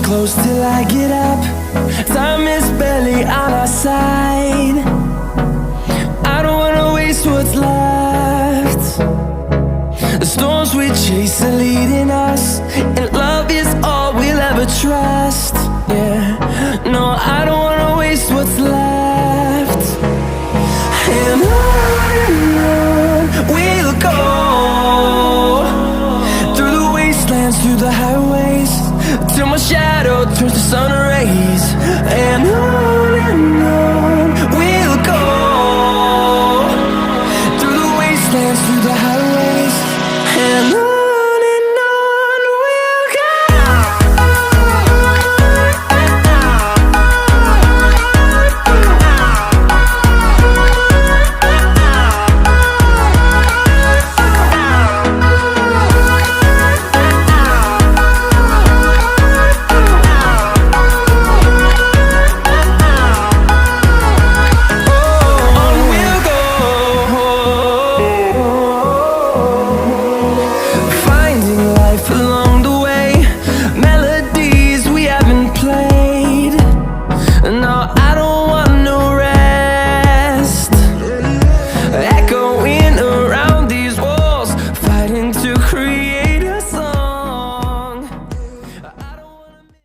close till I get up. Time is barely on our side. I don't wanna waste what's left. The storms we chase are leading us, and love is all we'll ever trust. Yeah, no, I don't wanna waste what's left. And on we'll go, through the wastelands, through the highways, till my shadow turns to sun rays.